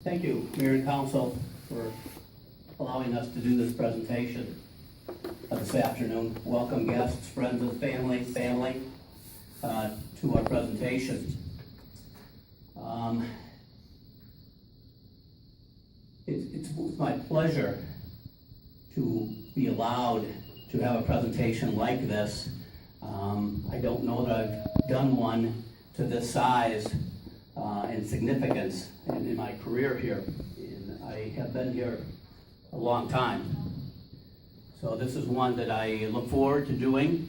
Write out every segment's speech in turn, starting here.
Thank you, Mayor and Council, for allowing us to do this presentation this afternoon. Welcome guests, friends and family to our presentation. It's my pleasure to be allowed to have a presentation like this. I don't know that I've done one to this size and significance in my career here. And I have been here a long time. So this is one that I look forward to doing.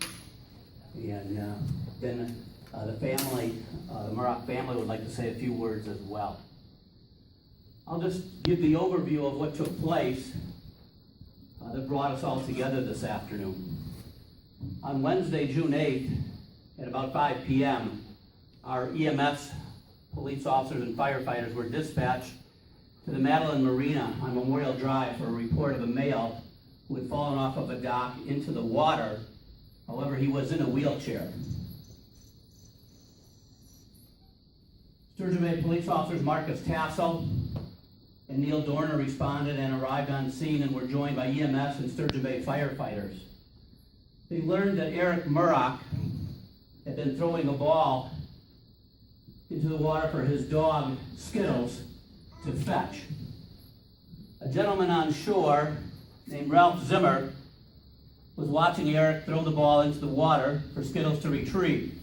And then the family, the Murrock family would like to say a few words as well. I'll just give the overview of what took place that brought us all together this afternoon. On Wednesday, June 8th, at about 5 p.m., our EMS police officers and firefighters were dispatched to the Madeline Marina on Memorial Drive for a report of a male who had fallen off of a dock into the water. However, he was in a wheelchair. Sturgeon Bay police officers Marcus Tassel and Neil Dorner responded and arrived on scene and were joined by EMS and Sturgeon Bay firefighters. They learned that Eric Murrock had been throwing a ball into the water for his dog, Skittles, to fetch. A gentleman on shore named Ralph Zimmer was watching Eric throw the ball into the water for Skittles to retrieve.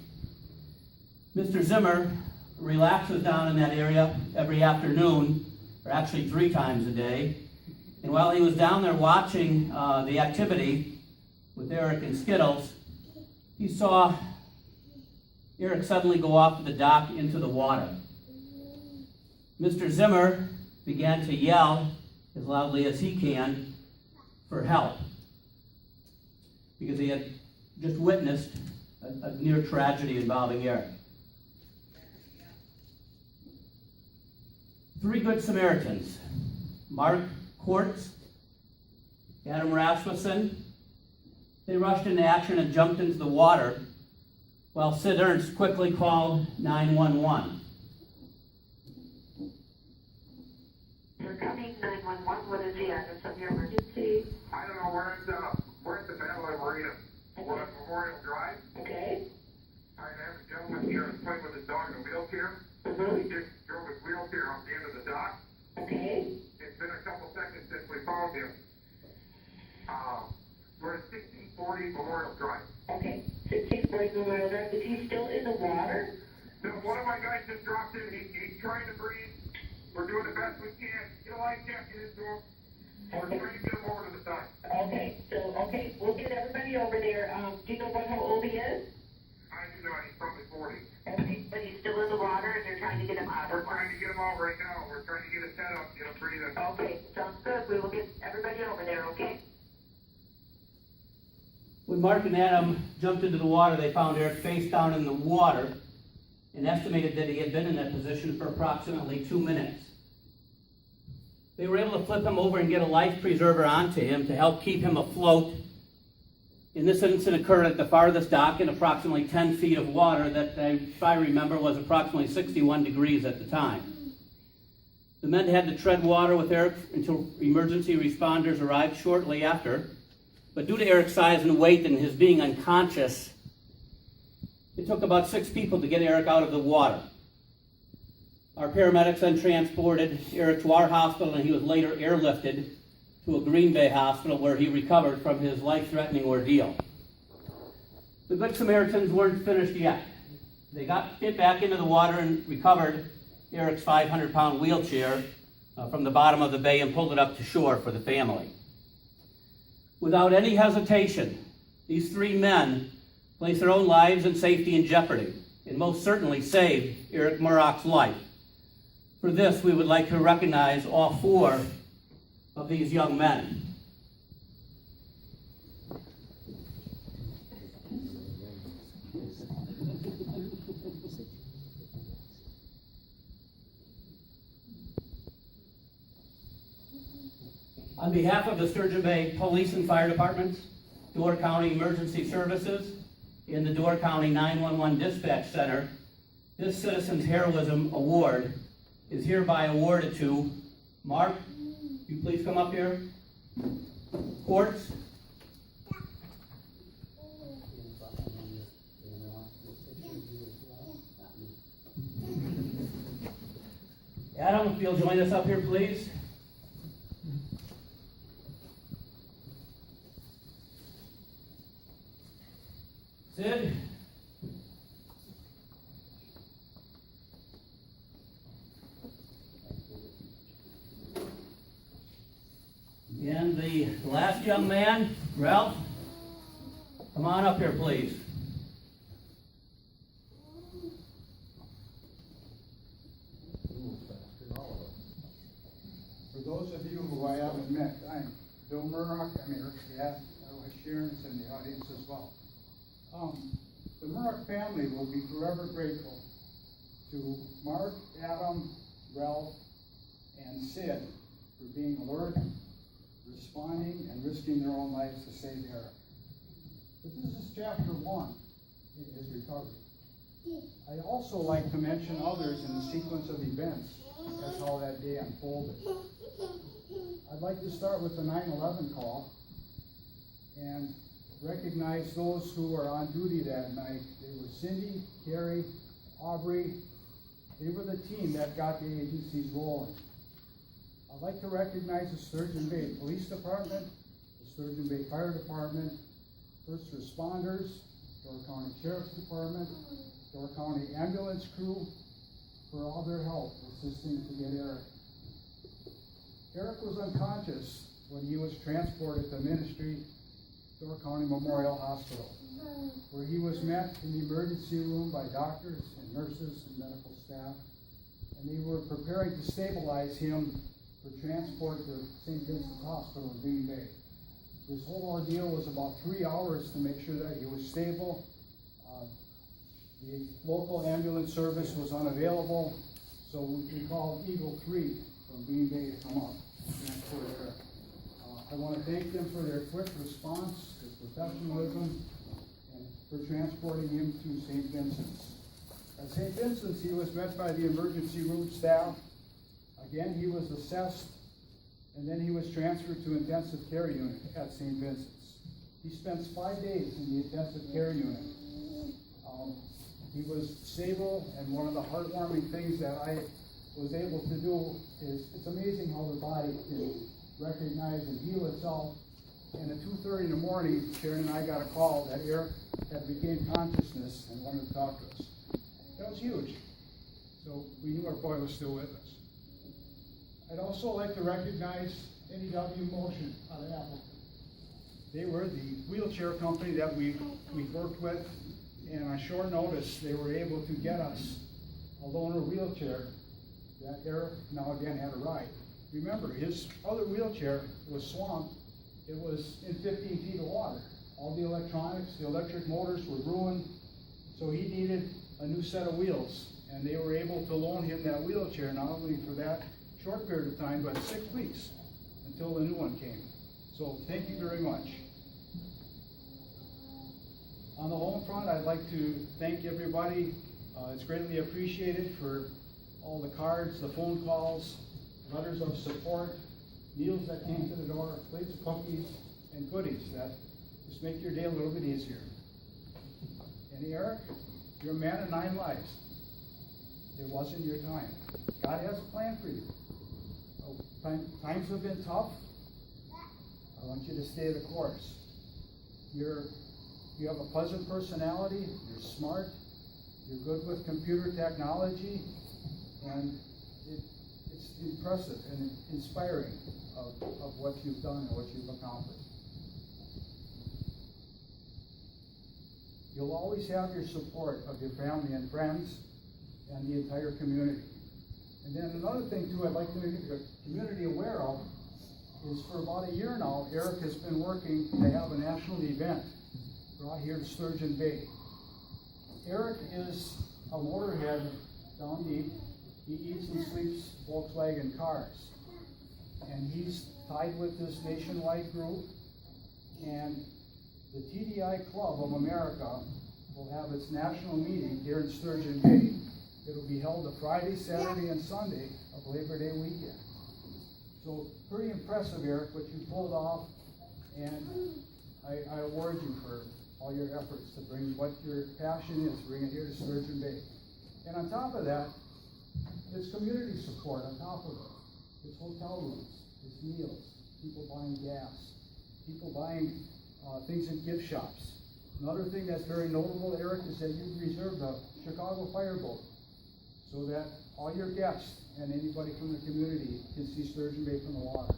Mr. Zimmer relaxes down in that area every afternoon, or actually 3 times a day. And while he was down there watching the activity with Eric and Skittles, he saw Eric suddenly go off the dock into the water. Mr. Zimmer began to yell as loudly as he can for help because he had just witnessed a near tragedy involving Eric. 3 good Samaritans, Mark Quartz, Adam Rasmussen, they rushed into action and jumped into the water while Sid Ernst quickly called 911. You're coming 911. What is the address of your emergency? I don't know, we're at the Madeline Marina. We're at Memorial Drive. Okay. I have a gentleman here who's playing with his dog in a wheelchair. Mm-hmm. He just drove his wheelchair off the end of the dock. Okay. It's been a couple seconds since we found him. We're at 1640 Memorial Drive. Okay. 1640 Memorial Drive. Is he still in the water? No, one of my guys just dropped in. He's trying to breathe. We're doing the best we can. Get a life jacket into him. We're trying to get him over to the side. Okay. So, we'll get everybody over there. Do you know how old he is? I do not. He's probably 40. Okay. But he's still in the water and you're trying to get him out We're of the water. trying to get him out right now. We're trying to get his head up, get him breathing. Okay. Sounds good. We will get everybody over there, okay? When Mark and Adam jumped into the water, they found Eric face down in the water and estimated that he had been in that position for approximately 2 minutes. They were able to flip him over and get a life preserver onto him to help keep him afloat. And this incident occurred at the farthest dock in approximately 10 feet of water that, if I remember, was approximately 61 degrees at the time. The men had to tread water with Eric until emergency responders arrived shortly after. But due to Eric's size and weight and his being unconscious, it took about 6 people to get Eric out of the water. Our paramedics then transported Eric to our hospital, and he was later airlifted to a Green Bay hospital where he recovered from his life-threatening ordeal. The Good Samaritans weren't finished yet. They got it back into the water and recovered Eric's 500-pound wheelchair from the bottom of the bay and pulled it up to shore for the family. Without any hesitation, these 3 men placed their own lives and safety in jeopardy and most certainly saved Eric Murrock's life. For this, we would like to recognize all 4 of these young men. On behalf of the Sturgeon Bay Police and Fire Departments, Door County Emergency Services, and the Door County 911 Dispatch Center, this Citizens Heroism Award is hereby awarded to Mark, you please come up here. Quartz. Adam, if you'll join us up here, please. Sid. And the last young man, Ralph, come on up here, please. For those of you who I haven't met, I'm Bill Murrock. I'm Eric Murrock. Sharon's in the audience as well. The Murrock family will be forever grateful to Mark, Adam, Ralph, and Sid for being alert, responding, and risking their own lives to save Eric. But this is chapter 1 in his recovery. I'd also like to mention others in the sequence of events as how that day unfolded. I'd like to start with the 9/11 call and recognize those who were on duty that night. They were Cindy, Carrie, Aubrey. They were the team that got the agencies rolling. I'd like to recognize the Sturgeon Bay Police Department, the Sturgeon Bay Fire Department, first responders, Door County Sheriff's Department, Door County Ambulance Crew, for all their help assisting to get Eric. Eric was unconscious when he was transported to Ministry Door County Memorial Hospital, where he was met in the emergency room by doctors and nurses and medical staff, and they were preparing to stabilize him for transport to St. Vincent's Hospital in Green Bay. This whole ordeal was about 3 hours to make sure that he was stable. The local ambulance service was unavailable, so we called Eagle 3 from Green Bay to come up and transport Eric. I want to thank them for their quick response, their professionalism, and for transporting him to St. Vincent's. At St. Vincent's, he was met by the emergency room staff. Again, he was assessed, and then he was transferred to intensive care unit at St. Vincent's. He spent 5 days in the intensive care unit. He was stable, and one of the heartwarming things that I was able to do is, it's amazing how the body can recognize and heal itself. And at 2:30 in the morning, Sharon and I got a call that Eric had regained consciousness and wanted to talk to us. That was huge. So we knew our boy was still with us. I'd also like to recognize NEW Motion out of Appleton. They were the wheelchair company that we worked with, and on short notice, they were able to get us a loaner wheelchair that Eric now again had a ride. Remember, his other wheelchair was swamped. It was in 15 feet of water. All the electronics, the electric motors were ruined, so he needed a new set of wheels, and they were able to loan him that wheelchair not only for that short period of time, but 6 weeks until the new one came. So thank you very much. On the home front, I'd like to thank everybody. It's greatly appreciated for all the cards, the phone calls, letters of support, meals that came to the door, plates of cookies, and goodies that just make your day a little bit easier. And Eric, you're a man of 9 lives. It wasn't your time. God has a plan for you. Times have been tough. I want you to stay the course. You have a pleasant personality, you're smart, you're good with computer technology, and it's impressive and inspiring of what you've done and what you've accomplished. You'll always have your support of your family and friends and the entire community. And then another thing too I'd like to make the community aware of is for about a year now, Eric has been working to have a national event right here in Sturgeon Bay. Eric is a motorhead down deep. He eats and sleeps Volkswagen cars. And he's tied with this nationwide group. And the TDI Club of America will have its national meeting here in Sturgeon Bay. It'll be held the Friday, Saturday, and Sunday of Labor Day weekend. impressive, Eric, what you pulled off, and I award you for all your efforts to bring what your passion is, bring it here to Sturgeon Bay. And on top of that, it's community support on top of it. It's hotel rooms, it's meals, people buying gas, people buying things in gift shops. Another thing that's very notable, Eric, is that you've reserved a Chicago fireboat so that all your guests and anybody from the community can see Sturgeon Bay from the water.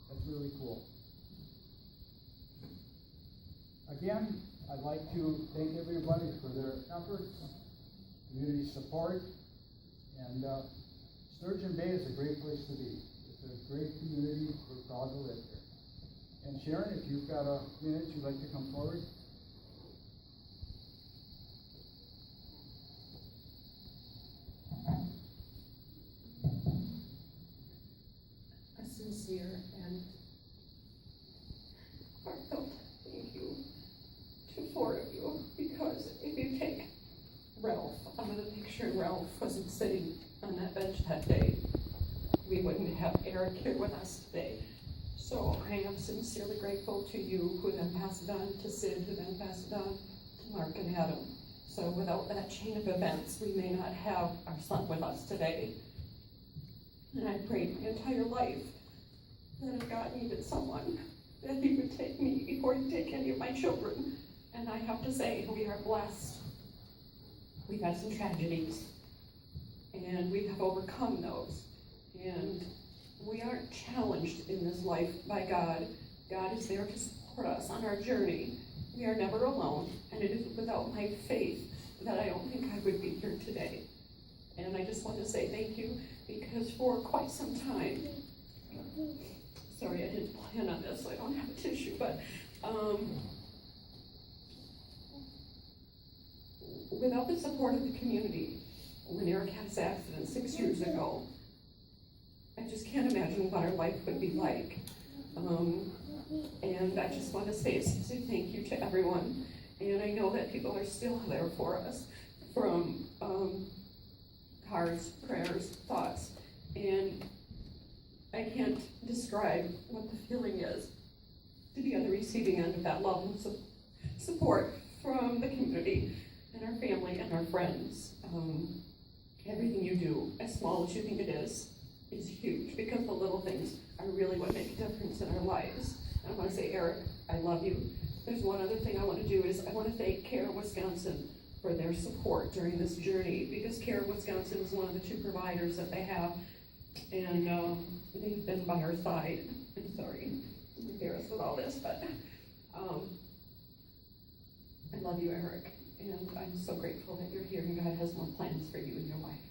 That's really cool. Again, I'd like to thank everybody for their efforts, community support, and Sturgeon Bay is a great place to be. It's a great community. We're proud to live here. And Sharon, if you've got a minute, you'd like to come forward? A sincere and heartfelt thank you to four of you, because if you take Ralph out of the picture, Ralph wasn't sitting on that bench that day, we wouldn't have Eric here with us today. So I am sincerely grateful to you, who then passed it on to Sid, who then passed it on to Mark and Adam. So without that chain of events, we may not have our son with us today. And I prayed my entire life that if God needed someone, that he would take me before he'd take any of my children. And I have to say, we are blessed. We've had some tragedies, and we have overcome those. And we aren't challenged in this life by God. God is there to support us on our journey. We are never alone, and it is without my faith that I don't think I would be here today. And I just want to say thank you, because for quite some time, sorry I didn't plan on this, so I don't have a tissue, but without the support of the community, when Eric had his accident 6 years ago, I just can't imagine what our life would be like. And I just want to say a sincere thank you to everyone. And I know that people are still there for us, from cards, prayers, thoughts. And I can't describe what the feeling is to be on the receiving end of that love and support from the community and our family and our friends. Everything you do, as small as you think it is huge, because the little things are really what make a difference in our lives. And I want to say, Eric, I love you. There's one other thing I want to do is I want to thank Care Wisconsin for their support during this journey, because Care Wisconsin is one of the 2 providers that they have, and they've been by our side. I'm sorry, I'm embarrassed with all this, but I love you, Eric, and I'm so grateful that you're here and God has more plans for you in your life.